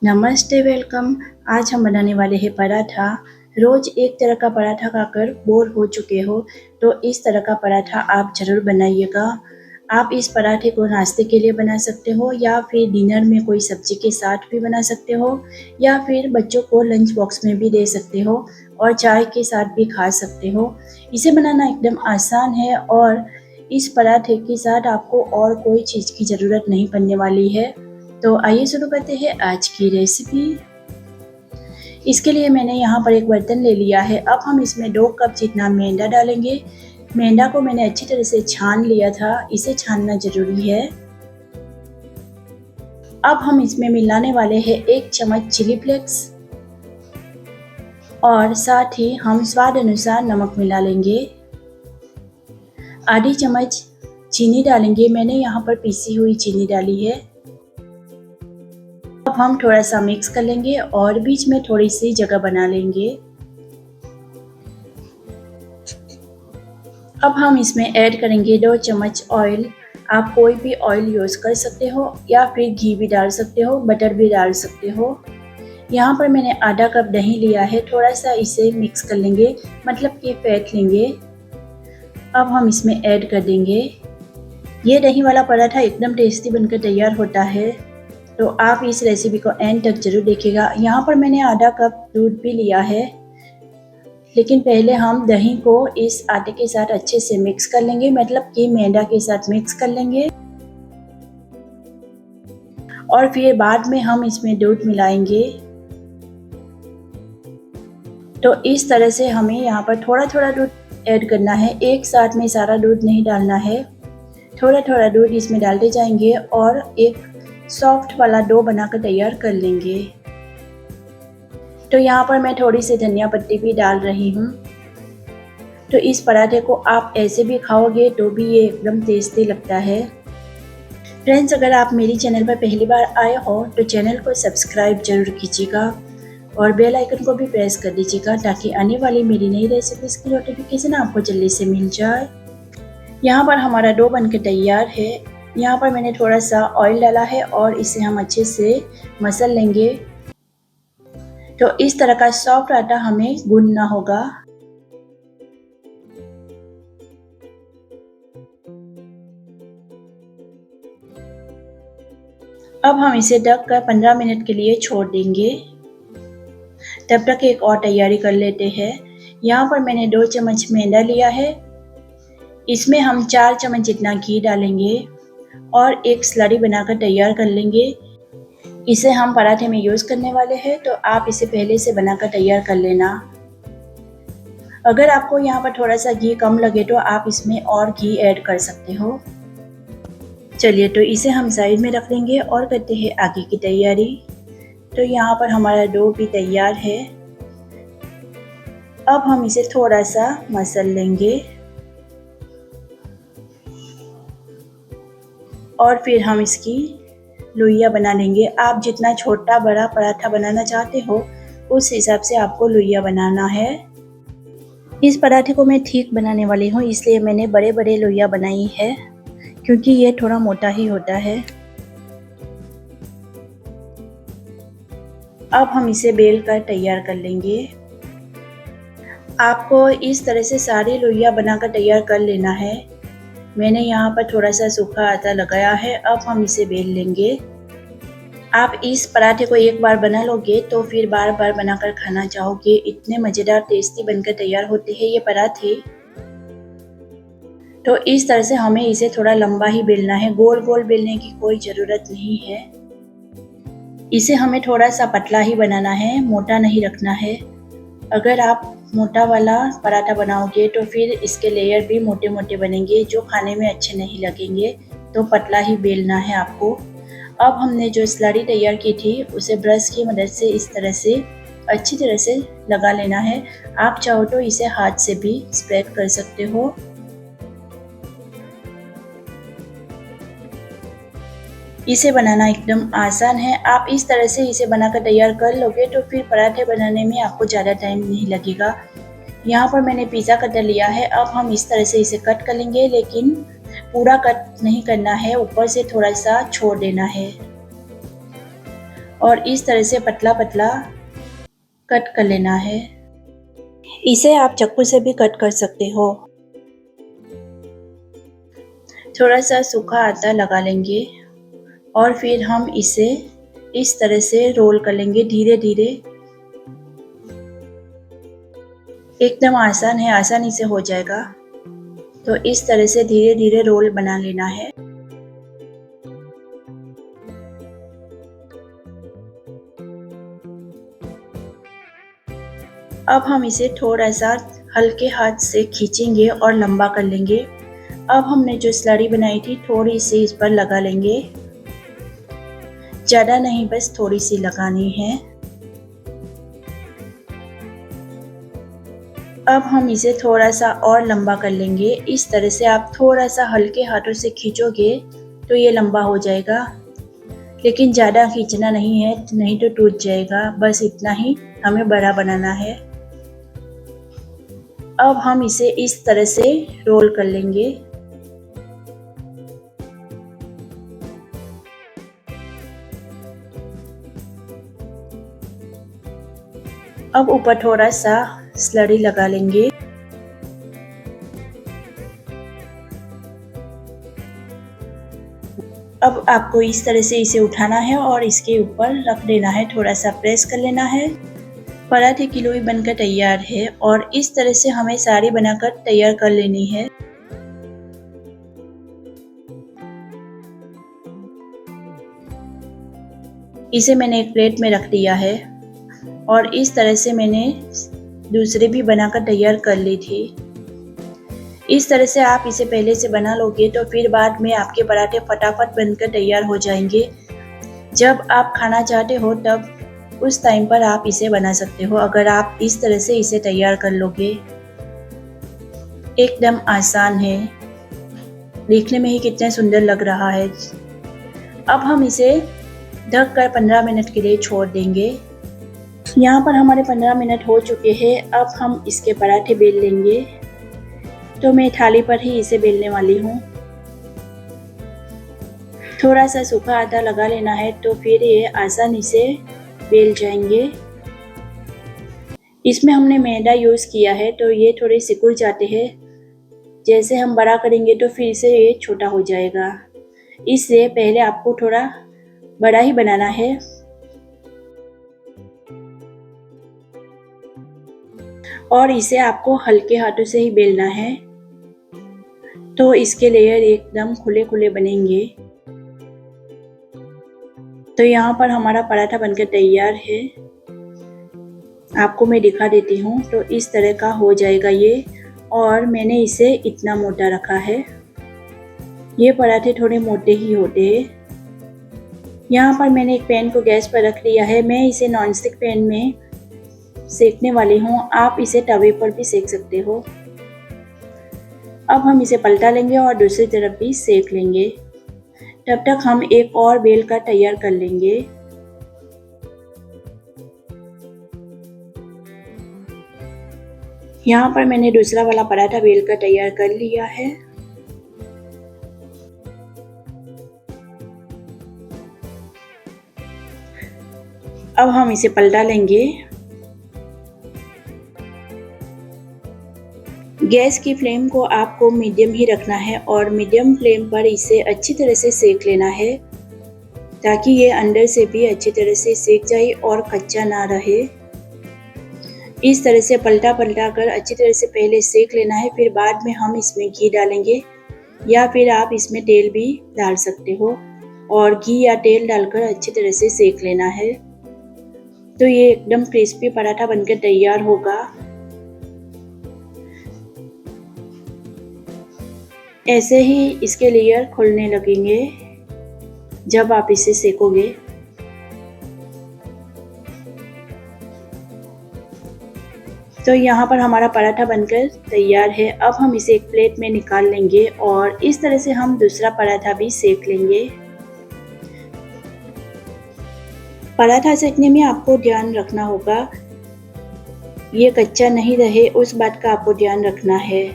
नमस्ते, वेलकम। आज हम बनाने वाले हैं पराठा। रोज़ एक तरह का पराठा खाकर बोर हो चुके हो, तो इस तरह का पराठा आप ज़रूर बनाइएगा। आप इस पराठे को नाश्ते के लिए बना सकते हो या फिर डिनर में कोई सब्ज़ी के साथ भी बना सकते हो या फिर बच्चों को लंच बॉक्स में भी दे सकते हो और चाय के साथ भी खा सकते हो। इसे बनाना एकदम आसान है और इस पराठे के साथ आपको और कोई चीज़ की ज़रूरत नहीं पड़ने वाली है। तो आइए शुरू करते हैं आज की रेसिपी। इसके लिए मैंने यहाँ पर एक बर्तन ले लिया है। अब हम इसमें 2 कप जितना मैदा डालेंगे। मैदा को मैंने अच्छी तरह से छान लिया था, इसे छानना ज़रूरी है। अब हम इसमें मिलाने वाले हैं 1 चम्मच चिली फ्लेक्स और साथ ही हम स्वाद अनुसार नमक मिला लेंगे। आधी चम्मच चीनी डालेंगे, मैंने यहाँ पर पीसी हुई चीनी डाली है। अब हम थोड़ा सा मिक्स कर लेंगे और बीच में थोड़ी सी जगह बना लेंगे। अब हम इसमें ऐड करेंगे 2 चम्मच ऑयल। आप कोई भी ऑयल यूज़ कर सकते हो या फिर घी भी डाल सकते हो, बटर भी डाल सकते हो। यहाँ पर मैंने आधा कप दही लिया है, थोड़ा सा इसे मिक्स कर लेंगे, मतलब कि फेंट लेंगे। अब हम इसमें ऐड कर देंगे। ये दही वाला पराठा एकदम टेस्टी बनकर तैयार होता है, तो आप इस रेसिपी को एंड तक ज़रूर देखिएगा। यहाँ पर मैंने आधा कप दूध भी लिया है, लेकिन पहले हम दही को इस आटे के साथ अच्छे से मिक्स कर लेंगे, मतलब कि मैदा के साथ मिक्स कर लेंगे और फिर बाद में हम इसमें दूध मिलाएंगे। तो इस तरह से हमें यहाँ पर थोड़ा थोड़ा दूध ऐड करना है, एक साथ में सारा दूध नहीं डालना है। थोड़ा थोड़ा दूध इसमें डालते जाएंगे और एक सॉफ्ट वाला डो बनाकर तैयार कर लेंगे। तो यहाँ पर मैं थोड़ी सी धनिया पत्ती भी डाल रही हूँ। तो इस पराठे को आप ऐसे भी खाओगे तो भी ये एकदम टेस्टी लगता है। फ्रेंड्स, अगर आप मेरी चैनल पर पहली बार आए हो तो चैनल को सब्सक्राइब जरूर कीजिएगा और बेल आइकन को भी प्रेस कर दीजिएगा, ताकि आने वाली मेरी नई रेसिपीज़ की नोटिफिकेशन आपको जल्दी से मिल जाए। यहाँ पर हमारा डो बनकर तैयार है। यहाँ पर मैंने थोड़ा सा ऑयल डाला है और इसे हम अच्छे से मसल लेंगे। तो इस तरह का सॉफ्ट आटा हमें गूंदना होगा। अब हम इसे ढक कर 15 मिनट के लिए छोड़ देंगे। तब तक एक और तैयारी कर लेते हैं। यहाँ पर मैंने 2 चम्मच मैदा लिया है, इसमें हम 4 चम्मच जितना घी डालेंगे और एक स्लरी बनाकर तैयार कर लेंगे। इसे हम पराठे में यूज़ करने वाले हैं, तो आप इसे पहले से बनाकर तैयार कर लेना। अगर आपको यहाँ पर थोड़ा सा घी कम लगे तो आप इसमें और घी ऐड कर सकते हो। चलिए, तो इसे हम साइड में रख देंगे और करते हैं आगे की तैयारी। तो यहाँ पर हमारा डो भी तैयार है। अब हम इसे थोड़ा सा मसल लेंगे और फिर हम इसकी लोइयाँ बना लेंगे। आप जितना छोटा बड़ा पराठा बनाना चाहते हो उस हिसाब से आपको लोइयाँ बनाना है। इस पराठे को मैं ठीक बनाने वाली हूँ, इसलिए मैंने बड़े बड़े लोइयाँ बनाई है, क्योंकि ये थोड़ा मोटा ही होता है। अब हम इसे बेल कर तैयार कर लेंगे। आपको इस तरह से सारी लोइयाँ बनाकर तैयार कर लेना है। मैंने यहाँ पर थोड़ा सा सूखा आटा लगाया है। अब हम इसे बेल लेंगे। आप इस पराठे को एक बार बना लोगे तो फिर बार बार बनाकर खाना चाहोगे, इतने मज़ेदार टेस्टी बनकर तैयार होते हैं ये पराठे। तो इस तरह से हमें इसे थोड़ा लंबा ही बेलना है, गोल गोल बेलने की कोई ज़रूरत नहीं है। इसे हमें थोड़ा सा पतला ही बनाना है, मोटा नहीं रखना है। अगर आप मोटा वाला पराठा बनाओगे तो फिर इसके लेयर भी मोटे मोटे बनेंगे, जो खाने में अच्छे नहीं लगेंगे। तो पतला ही बेलना है आपको। अब हमने जो स्लरी तैयार की थी उसे ब्रश की मदद से इस तरह से अच्छी तरह से लगा लेना है। आप चाहो तो इसे हाथ से भी स्प्रेड कर सकते हो। इसे बनाना एकदम आसान है। आप इस तरह से इसे बनाकर तैयार कर लोगे तो फिर पराठे बनाने में आपको ज़्यादा टाइम नहीं लगेगा। यहाँ पर मैंने पिज़्ज़ा कटर लिया है। अब हम इस तरह से इसे कट कर लेंगे, लेकिन पूरा कट नहीं करना है, ऊपर से थोड़ा सा छोड़ देना है। और इस तरह से पतला पतला कट कर लेना है। इसे आप चाकू से भी कट कर सकते हो। थोड़ा सा सूखा आटा लगा लेंगे और फिर हम इसे इस तरह से रोल कर लेंगे धीरे धीरे। एकदम आसान है, आसानी से हो जाएगा। तो इस तरह से धीरे धीरे रोल बना लेना है। अब हम इसे थोड़ा सा हल्के हाथ से खींचेंगे और लंबा कर लेंगे। अब हमने जो स्लरी बनाई थी थोड़ी सी इस पर लगा लेंगे, ज़्यादा नहीं, बस थोड़ी सी लगानी है। अब हम इसे थोड़ा सा और लंबा कर लेंगे। इस तरह से आप थोड़ा सा हल्के हाथों से खींचोगे तो ये लंबा हो जाएगा, लेकिन ज़्यादा खींचना नहीं है, नहीं तो टूट जाएगा। बस इतना ही हमें बड़ा बनाना है। अब हम इसे इस तरह से रोल कर लेंगे। अब ऊपर थोड़ा सा स्लरी लगा लेंगे। अब आपको इस तरह से इसे उठाना है और इसके ऊपर रख देना है, थोड़ा सा प्रेस कर लेना है। पराठे की लोई बनकर तैयार है और इस तरह से हमें सारी बनाकर तैयार कर लेनी है। इसे मैंने एक प्लेट में रख दिया है और इस तरह से मैंने दूसरे भी बनाकर तैयार कर ली थी। इस तरह से आप इसे पहले से बना लोगे तो फिर बाद में आपके पराठे फटाफट बनकर तैयार हो जाएंगे। जब आप खाना चाहते हो तब उस टाइम पर आप इसे बना सकते हो, अगर आप इस तरह से इसे तैयार कर लोगे। एकदम आसान है, देखने में ही कितना सुंदर लग रहा है। अब हम इसे ढककर 15 मिनट के लिए छोड़ देंगे। यहाँ पर हमारे 15 मिनट हो चुके हैं। अब हम इसके पराठे बेल लेंगे। तो मैं थाली पर ही इसे बेलने वाली हूँ। थोड़ा सा सूखा आटा लगा लेना है तो फिर ये आसानी से बेल जाएंगे। इसमें हमने मैदा यूज़ किया है तो ये थोड़े सिकुड़ जाते हैं। जैसे हम बड़ा करेंगे तो फिर से ये छोटा हो जाएगा, इसलिए पहले आपको थोड़ा बड़ा ही बनाना है। और इसे आपको हल्के हाथों से ही बेलना है, तो इसके लेयर एकदम खुले खुले बनेंगे। तो यहाँ पर हमारा पराठा बनकर तैयार है। आपको मैं दिखा देती हूँ। तो इस तरह का हो जाएगा ये, और मैंने इसे इतना मोटा रखा है। ये पराठे थोड़े मोटे ही होते हैं। यहाँ पर मैंने एक पैन को गैस पर रख लिया है। मैं इसे नॉनस्टिक पैन में सेकने वाली हूँ, आप इसे तवे पर भी सेक सकते हो। अब हम इसे पलटा लेंगे और दूसरी तरफ भी सेक लेंगे। तब तक हम एक और बेल का तैयार कर लेंगे। यहाँ पर मैंने दूसरा वाला पराठा बेल का तैयार कर लिया है। अब हम इसे पलटा लेंगे। गैस की फ्लेम को आपको मीडियम ही रखना है और मीडियम फ्लेम पर इसे अच्छी तरह से सेक लेना है, ताकि ये अंदर से भी अच्छी तरह से सेक जाए और कच्चा ना रहे। इस तरह से पलटा पलटा कर अच्छी तरह से पहले सेक लेना है, फिर बाद में हम इसमें घी डालेंगे, या फिर आप इसमें तेल भी डाल सकते हो और घी या तेल डालकर अच्छी तरह से सेक लेना है। तो ये एकदम क्रिस्पी पराठा बनकर तैयार होगा। ऐसे ही इसके लेयर खुलने लगेंगे जब आप इसे सेकोगे। तो यहाँ पर हमारा पराठा बनकर तैयार है। अब हम इसे एक प्लेट में निकाल लेंगे और इस तरह से हम दूसरा पराठा भी सेक लेंगे। पराठा सेकने में आपको ध्यान रखना होगा, ये कच्चा नहीं रहे, उस बात का आपको ध्यान रखना है।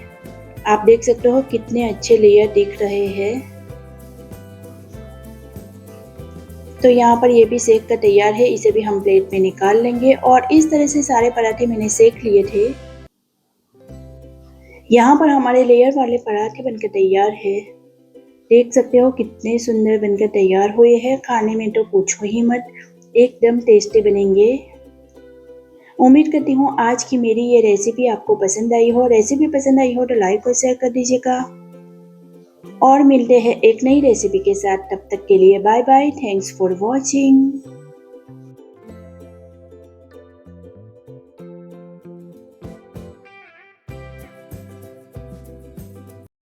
आप देख सकते हो कितने अच्छे लेयर दिख रहे हैं। तो यहाँ पर ये भी सेक कर तैयार है, इसे भी हम प्लेट में निकाल लेंगे। और इस तरह से सारे पराठे मैंने सेक लिए थे। यहाँ पर हमारे लेयर वाले पराठे बनकर तैयार है। देख सकते हो कितने सुंदर बनकर तैयार हुए हैं। खाने में तो पूछो ही मत, एकदम टेस्टी बनेंगे। उम्मीद करती हूँ आज की मेरी ये रेसिपी आपको पसंद आई हो। रेसिपी पसंद आई हो तो लाइक और शेयर कर दीजिएगा। और मिलते हैं एक नई रेसिपी के साथ, तब तक के लिए bye bye. Thanks for watching.